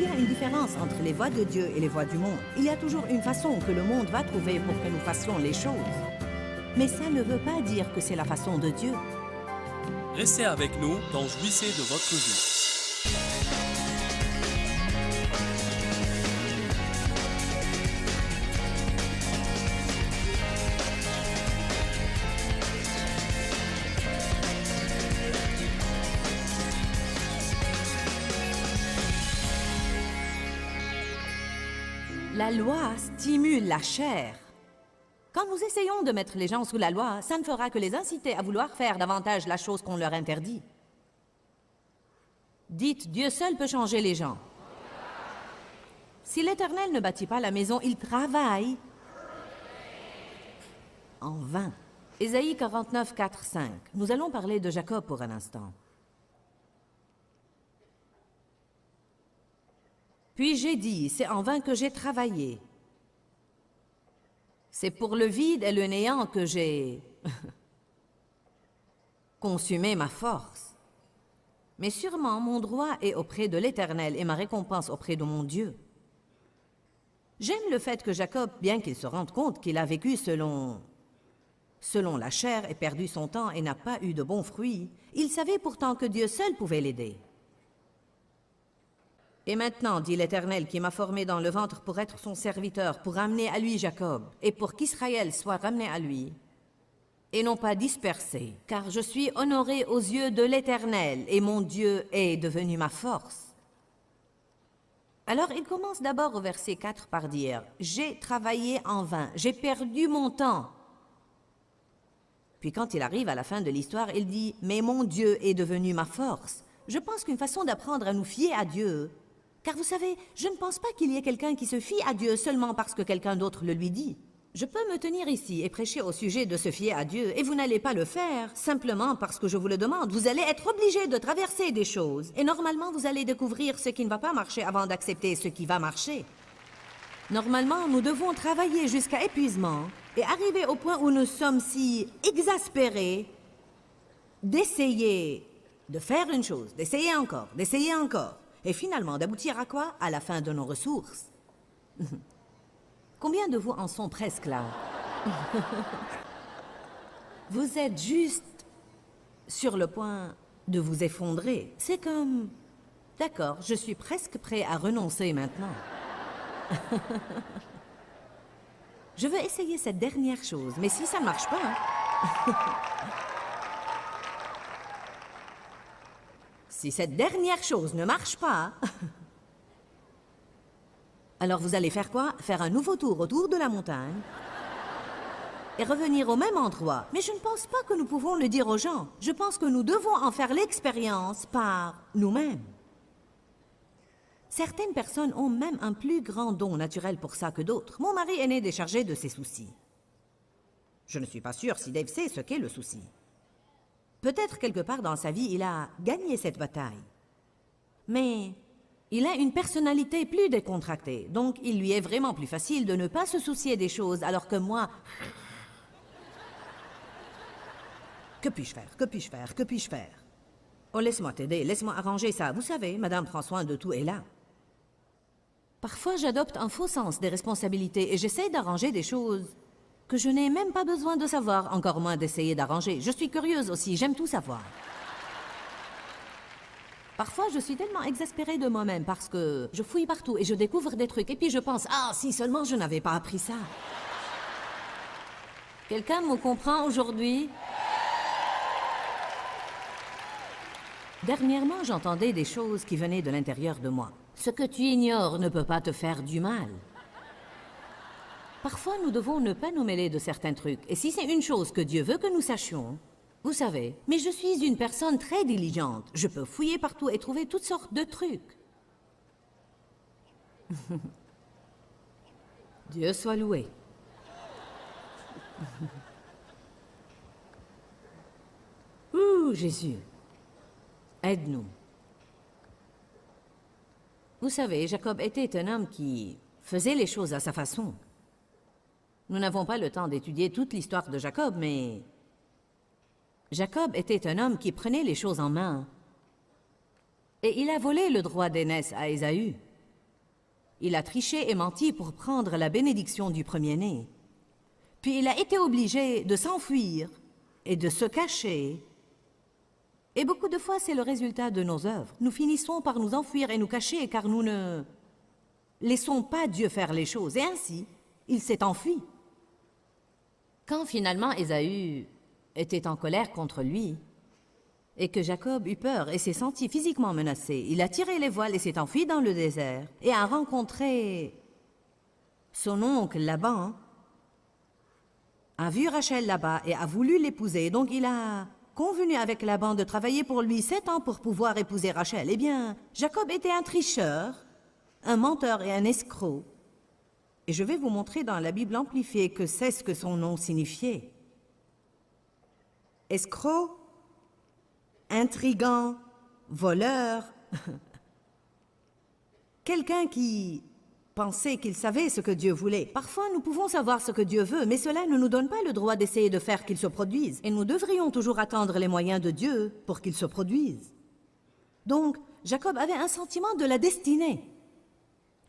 y a une différence entre les voies de Dieu et les voies du monde. Il y a toujours une façon que le monde va trouver pour que nous fassions les choses. Mais ça ne veut pas dire que c'est la façon de Dieu. Restez avec nous dans Jouissez de votre vie. La loi stimule la chair. Quand nous essayons de mettre les gens sous la loi, ça ne fera que les inciter à vouloir faire davantage la chose qu'on leur interdit. Dites, Dieu seul peut changer les gens. Si l'Éternel ne bâtit pas la maison, il travaille en vain. Ésaïe 49, 4, 5. Nous allons parler de Jacob pour un instant. Puis j'ai dit, c'est en vain que j'ai travaillé. C'est pour le vide et le néant que j'ai consumé ma force. Mais sûrement, mon droit est auprès de l'Éternel et ma récompense auprès de mon Dieu. J'aime le fait que Jacob, bien qu'il se rende compte qu'il a vécu selon la chair et perdu son temps et n'a pas eu de bons fruits, il savait pourtant que Dieu seul pouvait l'aider. Et maintenant, dit l'Éternel, qui m'a formé dans le ventre pour être son serviteur, pour ramener à lui Jacob, et pour qu'Israël soit ramené à lui, et non pas dispersé, car je suis honoré aux yeux de l'Éternel, et mon Dieu est devenu ma force. Alors il commence d'abord au verset 4 par dire, « J'ai travaillé en vain, j'ai perdu mon temps. » Puis quand il arrive à la fin de l'histoire, il dit, « Mais mon Dieu est devenu ma force. » Je pense qu'une façon d'apprendre à nous fier à Dieu, car vous savez, je ne pense pas qu'il y ait quelqu'un qui se fie à Dieu seulement parce que quelqu'un d'autre le lui dit. Je peux me tenir ici et prêcher au sujet de se fier à Dieu, et vous n'allez pas le faire, simplement parce que je vous le demande. Vous allez être obligé de traverser des choses, et normalement vous allez découvrir ce qui ne va pas marcher avant d'accepter ce qui va marcher. Normalement, nous devons travailler jusqu'à épuisement, et arriver au point où nous sommes si exaspérés d'essayer de faire une chose, d'essayer encore, et finalement d'aboutir à quoi? À la fin de nos ressources. Combien de vous en sont presque là? Vous êtes juste sur le point de vous effondrer. C'est comme... D'accord, je suis presque prêt à renoncer maintenant. Je veux essayer cette dernière chose, mais si ça ne marche pas... Si cette dernière chose ne marche pas, alors vous allez faire quoi? Faire un nouveau tour autour de la montagne et revenir au même endroit. Mais je ne pense pas que nous pouvons le dire aux gens. Je pense que nous devons en faire l'expérience par nous-mêmes. Certaines personnes ont même un plus grand don naturel pour ça que d'autres. Mon mari est né déchargé de ses soucis. Je ne suis pas sûre si Dave sait ce qu'est le souci. Peut-être quelque part dans sa vie, il a gagné cette bataille. Mais il a une personnalité plus décontractée, donc il lui est vraiment plus facile de ne pas se soucier des choses, alors que moi... Que puis-je faire? Que puis-je faire? Que puis-je faire? Oh, laisse-moi t'aider, laisse-moi arranger ça. Vous savez, madame prend soin de tout et là. Parfois, j'adopte un faux sens des responsabilités et j'essaie d'arranger des choses que je n'ai même pas besoin de savoir, encore moins d'essayer d'arranger. Je suis curieuse aussi, j'aime tout savoir. Parfois, je suis tellement exaspérée de moi-même parce que je fouille partout et je découvre des trucs. Et puis je pense, ah, si seulement je n'avais pas appris ça. Quelqu'un me comprend aujourd'hui? Dernièrement, j'entendais des choses qui venaient de l'intérieur de moi. Ce que tu ignores ne peut pas te faire du mal. Parfois, nous devons ne pas nous mêler de certains trucs. Et si c'est une chose que Dieu veut que nous sachions, vous savez, mais je suis une personne très diligente. Je peux fouiller partout et trouver toutes sortes de trucs. Dieu soit loué. Ouh, Jésus, aide-nous. Vous savez, Jacob était un homme qui faisait les choses à sa façon. Nous n'avons pas le temps d'étudier toute l'histoire de Jacob, mais Jacob était un homme qui prenait les choses en main. Et il a volé le droit d'aînesse à Ésaü. Il a triché et menti pour prendre la bénédiction du premier-né. Puis il a été obligé de s'enfuir et de se cacher. Et beaucoup de fois, c'est le résultat de nos œuvres. Nous finissons par nous enfuir et nous cacher car nous ne laissons pas Dieu faire les choses. Et ainsi, il s'est enfui. Quand finalement Ésaü était en colère contre lui, et que Jacob eut peur et s'est senti physiquement menacé, il a tiré les voiles et s'est enfui dans le désert et a rencontré son oncle Laban, a vu Rachel là-bas et a voulu l'épouser. Donc il a convenu avec Laban de travailler pour lui 7 ans pour pouvoir épouser Rachel. Eh bien, Jacob était un tricheur, un menteur et un escroc. Et je vais vous montrer dans la Bible amplifiée que c'est ce que son nom signifiait. Escroc, intrigant, voleur, quelqu'un qui pensait qu'il savait ce que Dieu voulait. Parfois, nous pouvons savoir ce que Dieu veut, mais cela ne nous donne pas le droit d'essayer de faire qu'il se produise. Et nous devrions toujours attendre les moyens de Dieu pour qu'il se produise. Donc, Jacob avait un sentiment de la destinée.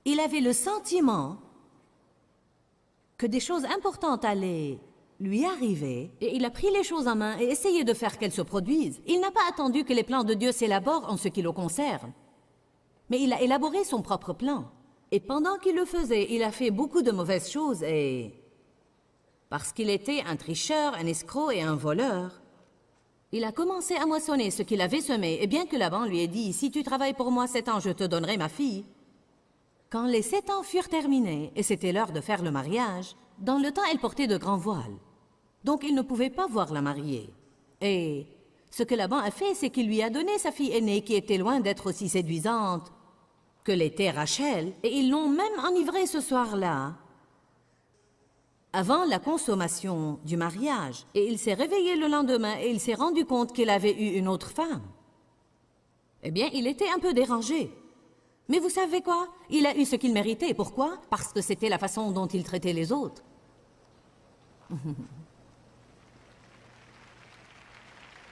Il avait le sentiment que des choses importantes allaient lui arriver, et il a pris les choses en main et essayé de faire qu'elles se produisent. Il n'a pas attendu que les plans de Dieu s'élaborent en ce qui le concerne, mais il a élaboré son propre plan. Et pendant qu'il le faisait, il a fait beaucoup de mauvaises choses et... parce qu'il était un tricheur, un escroc et un voleur, il a commencé à moissonner ce qu'il avait semé, et bien que Laban lui ait dit « Si tu travailles pour moi 7 ans, je te donnerai ma fille », quand les 7 ans furent terminés et c'était l'heure de faire le mariage, dans le temps, elle portait de grands voiles. Donc, il ne pouvait pas voir la mariée. Et ce que Laban a fait, c'est qu'il lui a donné sa fille aînée, qui était loin d'être aussi séduisante que l'était Rachel, et ils l'ont même enivrée ce soir-là, avant la consommation du mariage. Et il s'est réveillé le lendemain et il s'est rendu compte qu'il avait eu une autre femme. Eh bien, il était un peu dérangé. Mais vous savez quoi? Il a eu ce qu'il méritait. Pourquoi? Parce que c'était la façon dont il traitait les autres.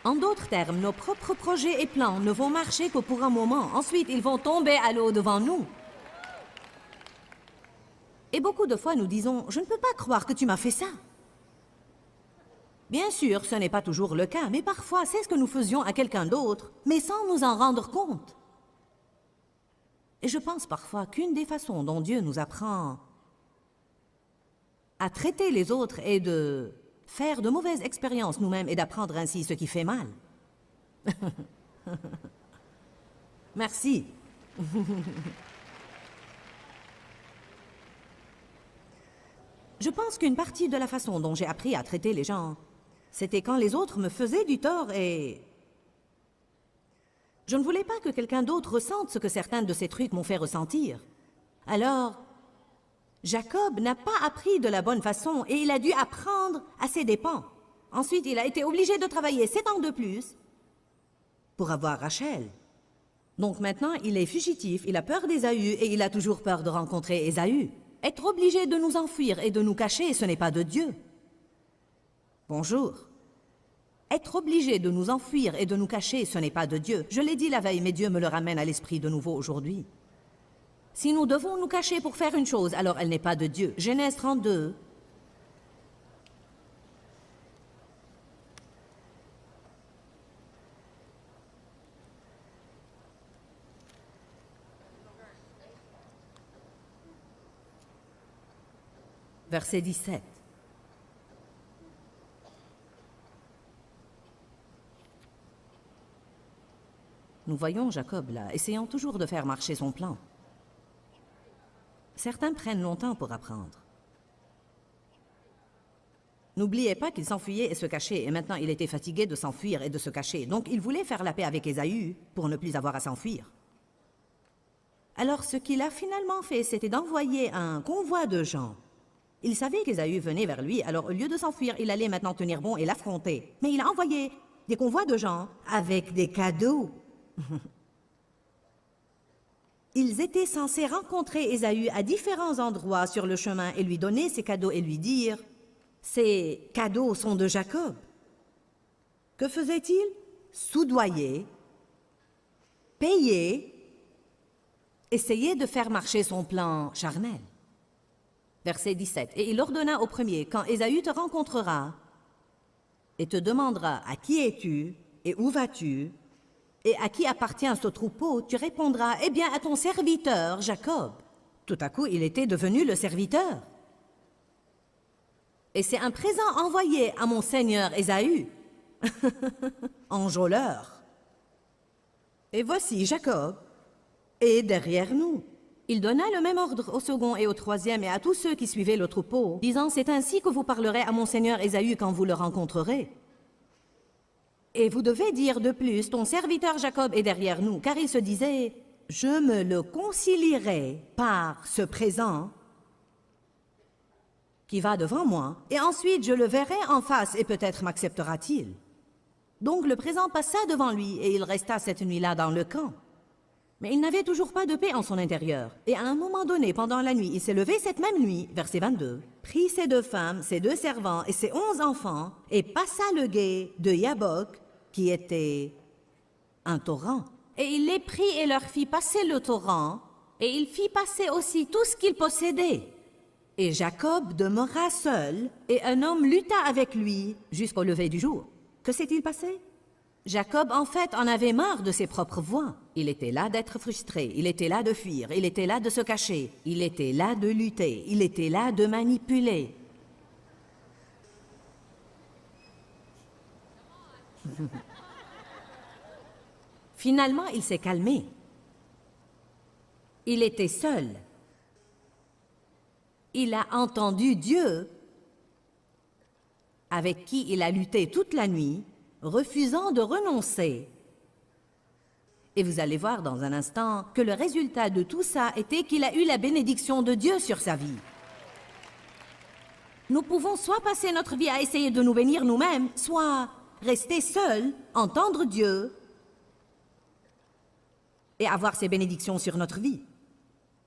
En d'autres termes, nos propres projets et plans ne vont marcher que pour un moment. Ensuite, ils vont tomber à l'eau devant nous. Et beaucoup de fois, nous disons « Je ne peux pas croire que tu m'as fait ça ». Bien sûr, ce n'est pas toujours le cas, mais parfois, c'est ce que nous faisions à quelqu'un d'autre, mais sans nous en rendre compte. Et je pense parfois qu'une des façons dont Dieu nous apprend à traiter les autres est de faire de mauvaises expériences nous-mêmes et d'apprendre ainsi ce qui fait mal. Merci. Je pense qu'une partie de la façon dont j'ai appris à traiter les gens, c'était quand les autres me faisaient du tort et... je ne voulais pas que quelqu'un d'autre ressente ce que certains de ces trucs m'ont fait ressentir. Alors, Jacob n'a pas appris de la bonne façon et il a dû apprendre à ses dépens. Ensuite, il a été obligé de travailler 7 ans de plus pour avoir Rachel. Donc maintenant, il est fugitif, il a peur d'Ésaü et il a toujours peur de rencontrer Ésaü. Être obligé de nous enfuir et de nous cacher, ce n'est pas de Dieu. Bonjour. Être obligé de nous enfuir et de nous cacher, ce n'est pas de Dieu. Je l'ai dit la veille, mais Dieu me le ramène à l'esprit de nouveau aujourd'hui. Si nous devons nous cacher pour faire une chose, alors elle n'est pas de Dieu. Genèse 32. Verset 17. Nous voyons Jacob là, essayant toujours de faire marcher son plan. Certains prennent longtemps pour apprendre. N'oubliez pas qu'il s'enfuyait et se cachait, et maintenant il était fatigué de s'enfuir et de se cacher. Donc il voulait faire la paix avec Ésaü pour ne plus avoir à s'enfuir. Alors ce qu'il a finalement fait, c'était d'envoyer un convoi de gens. Il savait qu'Ésaü venait vers lui, alors au lieu de s'enfuir, il allait maintenant tenir bon et l'affronter. Mais il a envoyé des convois de gens avec des cadeaux. Ils étaient censés rencontrer Ésaü à différents endroits sur le chemin et lui donner ses cadeaux et lui dire « Ces cadeaux sont de Jacob ». Que faisait-il? Soudoyer, payer essayait de faire marcher son plan charnel. Verset 17. Et il ordonna au premier, quand Ésaü te rencontrera et te demandera à qui es-tu et où vas-tu et à qui appartient ce troupeau, tu répondras, eh bien à ton serviteur Jacob. Tout à coup, il était devenu le serviteur. Et c'est un présent envoyé à mon seigneur Ésaü, enjôleur. Et voici Jacob est derrière nous. Il donna le même ordre au second et au troisième et à tous ceux qui suivaient le troupeau, disant, c'est ainsi que vous parlerez à mon seigneur Ésaü quand vous le rencontrerez. Et vous devez dire de plus, ton serviteur Jacob est derrière nous, car il se disait, je me le concilierai par ce présent qui va devant moi, et ensuite je le verrai en face, et peut-être m'acceptera-t-il. Donc le présent passa devant lui, et il resta cette nuit-là dans le camp. Mais il n'avait toujours pas de paix en son intérieur. Et à un moment donné, pendant la nuit, il s'est levé cette même nuit, verset 22, prit ses 2 femmes, ses 2 servants et ses 11 enfants, et passa le gué de Yabok, qui était un torrent. Et il les prit et leur fit passer le torrent, et il fit passer aussi tout ce qu'il possédait. Et Jacob demeura seul, et un homme lutta avec lui jusqu'au lever du jour. Que s'est-il passé? Jacob, en fait, en avait marre de ses propres voix. Il était là d'être frustré, il était là de fuir, il était là de se cacher, il était là de lutter, il était là de manipuler. Finalement, il s'est calmé. Il était seul. Il a entendu Dieu, avec qui il a lutté toute la nuit, refusant de renoncer. Et vous allez voir dans un instant que le résultat de tout ça était qu'il a eu la bénédiction de Dieu sur sa vie. Nous pouvons soit passer notre vie à essayer de nous bénir nous-mêmes, soit rester seuls, entendre Dieu et avoir ses bénédictions sur notre vie.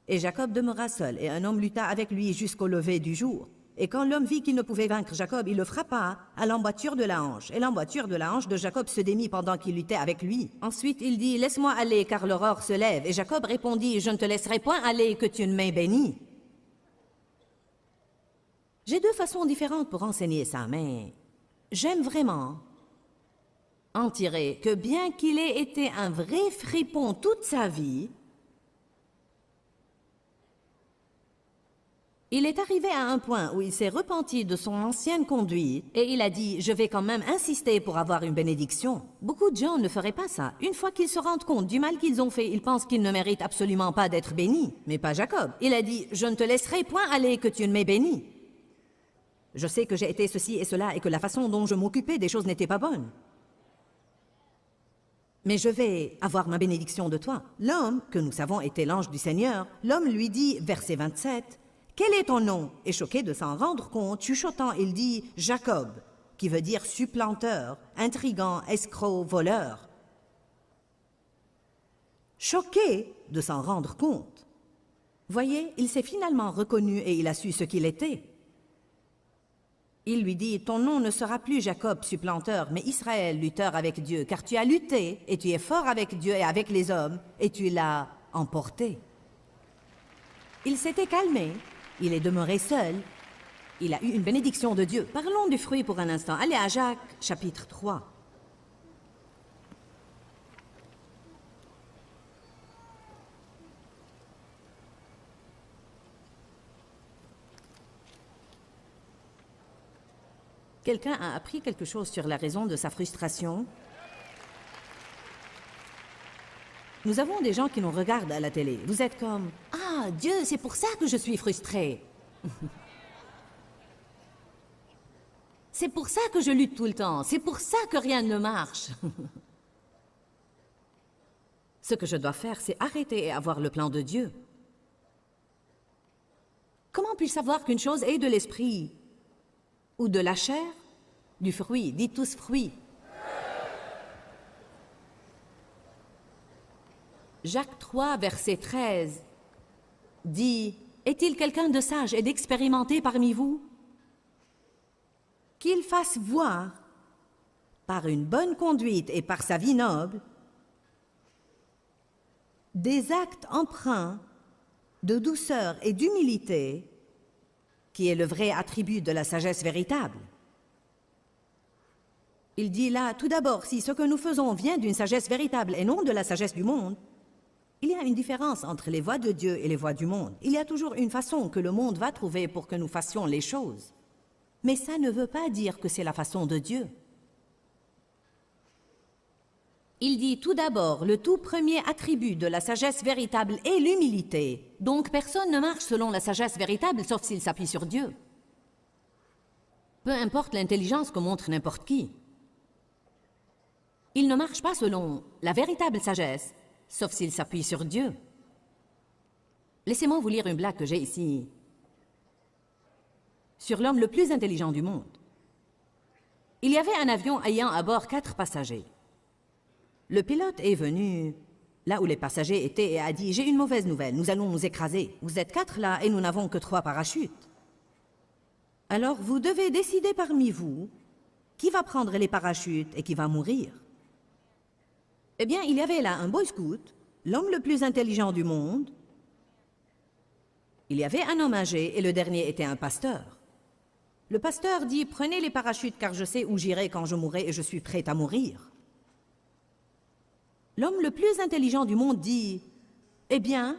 Et Jacob demeura seul, et un homme lutta avec lui jusqu'au lever du jour. Et quand l'homme vit qu'il ne pouvait vaincre Jacob, il le frappa à l'emboîture de la hanche. Et l'emboîture de la hanche de Jacob se démit pendant qu'il luttait avec lui. Ensuite, il dit, « Laisse-moi aller, car l'aurore se lève. » Et Jacob répondit, « Je ne te laisserai point aller que tu ne m'aies béni. » J'ai 2 façons différentes pour enseigner ça, mais j'aime vraiment en tirer que bien qu'il ait été un vrai fripon toute sa vie, il est arrivé à un point où il s'est repenti de son ancienne conduite et il a dit « Je vais quand même insister pour avoir une bénédiction. » Beaucoup de gens ne feraient pas ça. Une fois qu'ils se rendent compte du mal qu'ils ont fait, ils pensent qu'ils ne méritent absolument pas d'être bénis. Mais pas Jacob. Il a dit « Je ne te laisserai point aller que tu ne m'aies béni. » Je sais que j'ai été ceci et cela et que la façon dont je m'occupais des choses n'était pas bonne. Mais je vais avoir ma bénédiction de toi. L'homme, que nous savons était l'ange du Seigneur, l'homme lui dit, verset 27, « Quel est ton nom ?» Et choqué de s'en rendre compte, chuchotant, il dit « Jacob », qui veut dire supplanteur, intrigant, escroc, voleur. Choqué de s'en rendre compte. Voyez, il s'est finalement reconnu et il a su ce qu'il était. Il lui dit, « Ton nom ne sera plus Jacob, supplanteur, mais Israël, lutteur avec Dieu, car tu as lutté, et tu es fort avec Dieu et avec les hommes, et tu l'as emporté. » Il s'était calmé, il est demeuré seul, il a eu une bénédiction de Dieu. Parlons du fruit pour un instant. Allez à Jacques, chapitre 3. Quelqu'un a appris quelque chose sur la raison de sa frustration? Nous avons des gens qui nous regardent à la télé. Vous êtes comme « Ah, Dieu, c'est pour ça que je suis frustré. » C'est pour ça que je lutte tout le temps. C'est pour ça que rien ne marche. Ce que je dois faire, c'est arrêter et avoir le plan de Dieu. Comment puis-je savoir qu'une chose est de l'esprit ou de la chair? Du fruit, dites tous fruit. Jacques 3, verset 13, dit « Est-il quelqu'un de sage et d'expérimenté parmi vous? Qu'il fasse voir, par une bonne conduite et par sa vie noble, des actes empreints de douceur et d'humilité, qui est le vrai attribut de la sagesse véritable. Il dit là, tout d'abord, si ce que nous faisons vient d'une sagesse véritable et non de la sagesse du monde, il y a une différence entre les voies de Dieu et les voies du monde. Il y a toujours une façon que le monde va trouver pour que nous fassions les choses. Mais ça ne veut pas dire que c'est la façon de Dieu. Il dit tout d'abord, le tout premier attribut de la sagesse véritable est l'humilité. Donc personne ne marche selon la sagesse véritable sauf s'il s'appuie sur Dieu. Peu importe l'intelligence que montre n'importe qui. Il ne marche pas selon la véritable sagesse, sauf s'il s'appuie sur Dieu. Laissez-moi vous lire une blague que j'ai ici sur l'homme le plus intelligent du monde. Il y avait un avion ayant à bord 4 passagers. Le pilote est venu là où les passagers étaient et a dit « J'ai une mauvaise nouvelle, nous allons nous écraser. Vous êtes 4 là et nous n'avons que 3 parachutes. Alors vous devez décider parmi vous qui va prendre les parachutes et qui va mourir. » Eh bien, il y avait là un boy scout, l'homme le plus intelligent du monde. Il y avait un homme âgé et le dernier était un pasteur. Le pasteur dit « Prenez les parachutes car je sais où j'irai quand je mourrai et je suis prêt à mourir. » L'homme le plus intelligent du monde dit « Eh bien,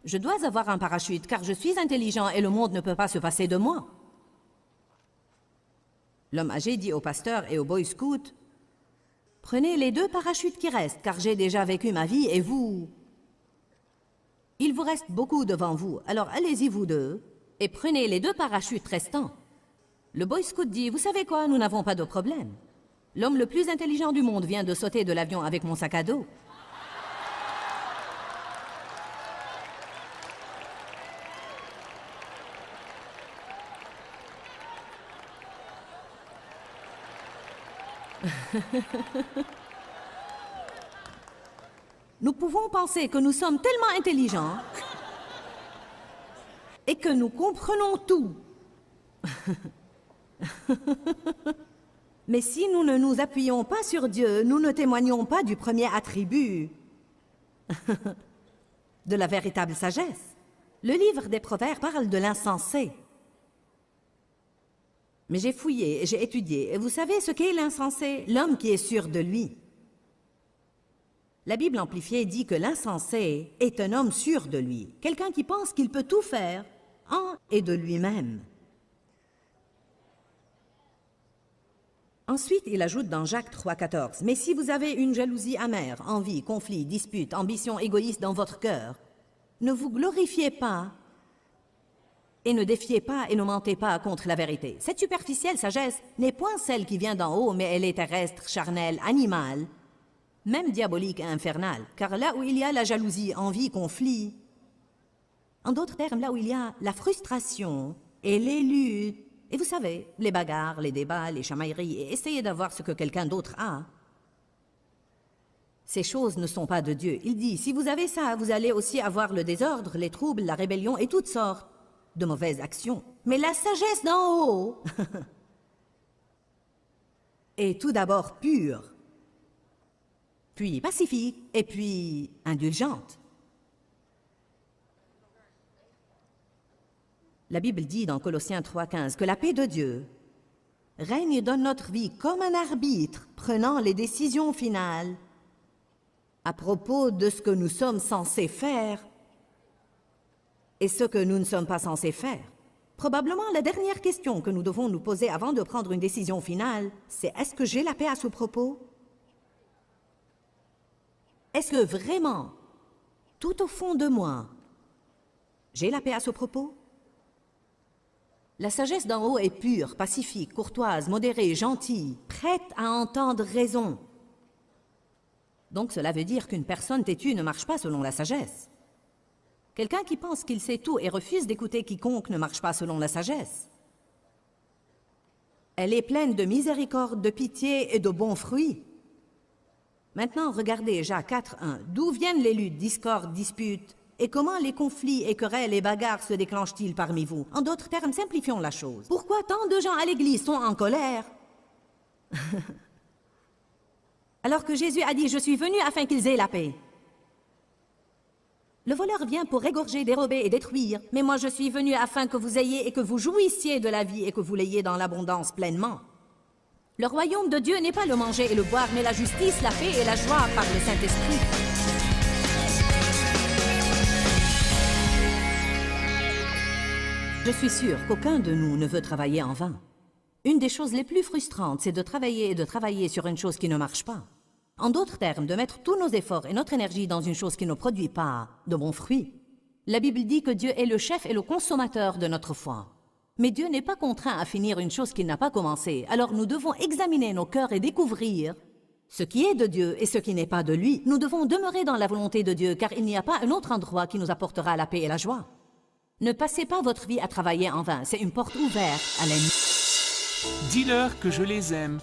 je dois avoir un parachute car je suis intelligent et le monde ne peut pas se passer de moi. » L'homme âgé dit au pasteur et au boy scout « Prenez les 2 parachutes qui restent car j'ai déjà vécu ma vie et vous... Il vous reste beaucoup devant vous, alors allez-y vous 2 et prenez les 2 parachutes restants. » Le boy scout dit « Vous savez quoi, nous n'avons pas de problème. L'homme le plus intelligent du monde vient de sauter de l'avion avec mon sac à dos. » Nous pouvons penser que nous sommes tellement intelligents et que nous comprenons tout. Mais si nous ne nous appuyons pas sur Dieu, nous ne témoignons pas du premier attribut de la véritable sagesse. Le livre des Proverbes parle de l'insensé. Mais j'ai fouillé et j'ai étudié, et vous savez ce qu'est l'insensé? L'homme qui est sûr de lui. La Bible amplifiée dit que l'insensé est un homme sûr de lui, quelqu'un qui pense qu'il peut tout faire en et de lui-même. Ensuite, il ajoute dans Jacques 3,14 « Mais si vous avez une jalousie amère, envie, conflit, dispute, ambition égoïste dans votre cœur, ne vous glorifiez pas et ne défiez pas et ne mentez pas contre la vérité. Cette superficielle sagesse n'est point celle qui vient d'en haut, mais elle est terrestre, charnelle, animale, même diabolique et infernale. Car là où il y a la jalousie, envie, conflit, en d'autres termes, là où il y a la frustration et les luttes, et vous savez, les bagarres, les débats, les chamailleries, et essayer d'avoir ce que quelqu'un d'autre a, ces choses ne sont pas de Dieu. Il dit, si vous avez ça, vous allez aussi avoir le désordre, les troubles, la rébellion et toutes sortes de mauvaises actions. Mais la sagesse d'en haut est tout d'abord pure, puis pacifique, et puis indulgente. La Bible dit dans Colossiens 3,15 que la paix de Dieu règne dans notre vie comme un arbitre prenant les décisions finales à propos de ce que nous sommes censés faire et ce que nous ne sommes pas censés faire. Probablement la dernière question que nous devons nous poser avant de prendre une décision finale, c'est est-ce que j'ai la paix à ce propos? Est-ce que vraiment, tout au fond de moi, j'ai la paix à ce propos? La sagesse d'en haut est pure, pacifique, courtoise, modérée, gentille, prête à entendre raison. Donc cela veut dire qu'une personne têtue ne marche pas selon la sagesse. Quelqu'un qui pense qu'il sait tout et refuse d'écouter quiconque ne marche pas selon la sagesse. Elle est pleine de miséricorde, de pitié et de bons fruits. Maintenant, regardez Jacques 4,1. D'où viennent les luttes, discordes, disputes? Et comment les conflits et querelles et bagarres se déclenchent-ils parmi vous? En d'autres termes, simplifions la chose. Pourquoi tant de gens à l'église sont en colère? Alors que Jésus a dit « Je suis venu afin qu'ils aient la paix ». Le voleur vient pour égorger, dérober et détruire. Mais moi je suis venu afin que vous ayez et que vous jouissiez de la vie et que vous l'ayez dans l'abondance pleinement. Le royaume de Dieu n'est pas le manger et le boire, mais la justice, la paix et la joie par le Saint-Esprit. Je suis sûre qu'aucun de nous ne veut travailler en vain. Une des choses les plus frustrantes, c'est de travailler sur une chose qui ne marche pas. En d'autres termes, de mettre tous nos efforts et notre énergie dans une chose qui ne produit pas de bons fruits. La Bible dit que Dieu est le chef et le consommateur de notre foi. Mais Dieu n'est pas contraint à finir une chose qu'il n'a pas commencée. Alors nous devons examiner nos cœurs et découvrir ce qui est de Dieu et ce qui n'est pas de lui. Nous devons demeurer dans la volonté de Dieu, car il n'y a pas un autre endroit qui nous apportera la paix et la joie. Ne passez pas votre vie à travailler en vain. C'est une porte ouverte à l'ennemi. Dis-leur que je les aime.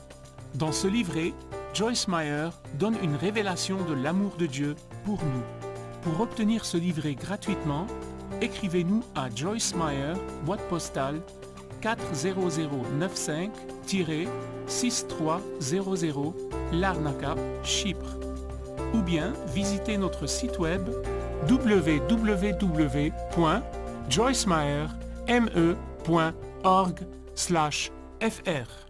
Dans ce livret, Joyce Meyer donne une révélation de l'amour de Dieu pour nous. Pour obtenir ce livret gratuitement, écrivez-nous à Joyce Meyer, boîte postale 40095-6300, Larnaca, Chypre. Ou bien visitez notre site web www.joycemeyer.org/fr.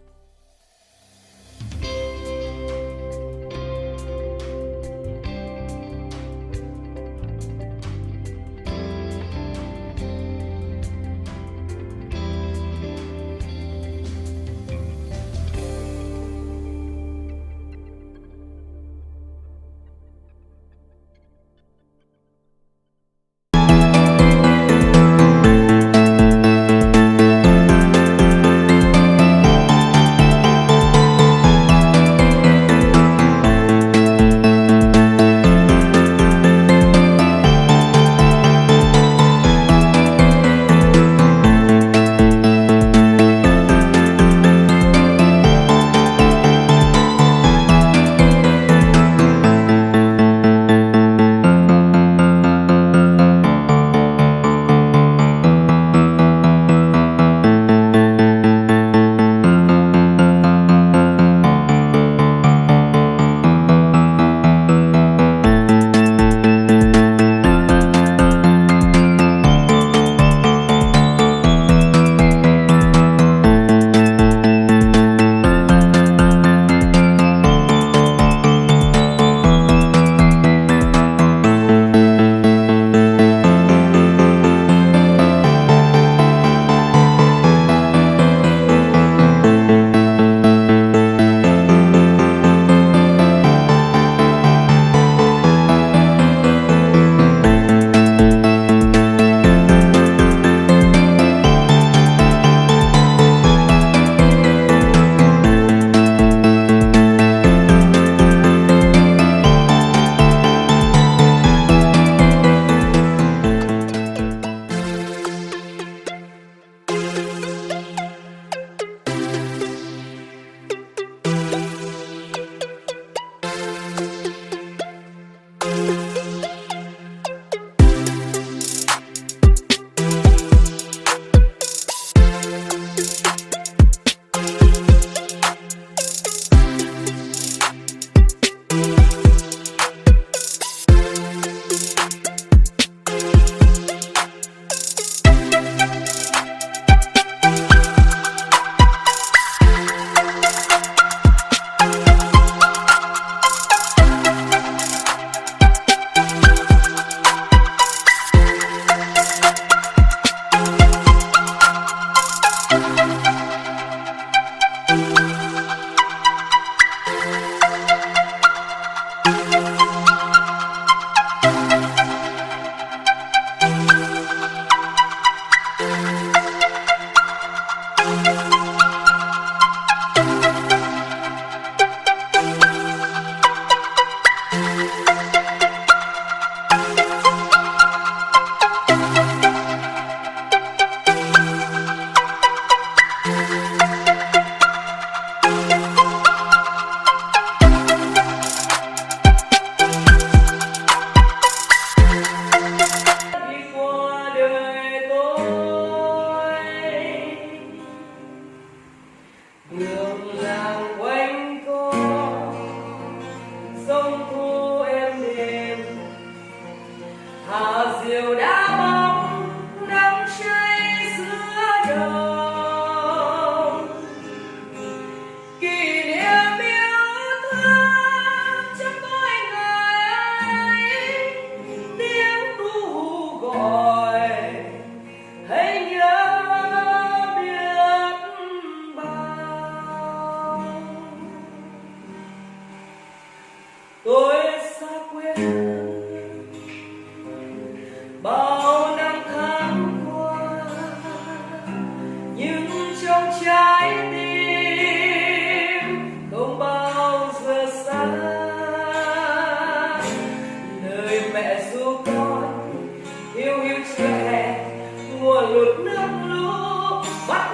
Hà diều đã bóng nắng cháy giữa đồng, kỷ niệm yêu thương trong tôi ngày tiếng ru gọi hãy nhớ biết bao. Tôi xa quê bao năm tháng qua, nhưng trong trái tim không bao giờ xa. Lời mẹ ru con hiu hiu chưa hè, mùa lụt nước lũ bắt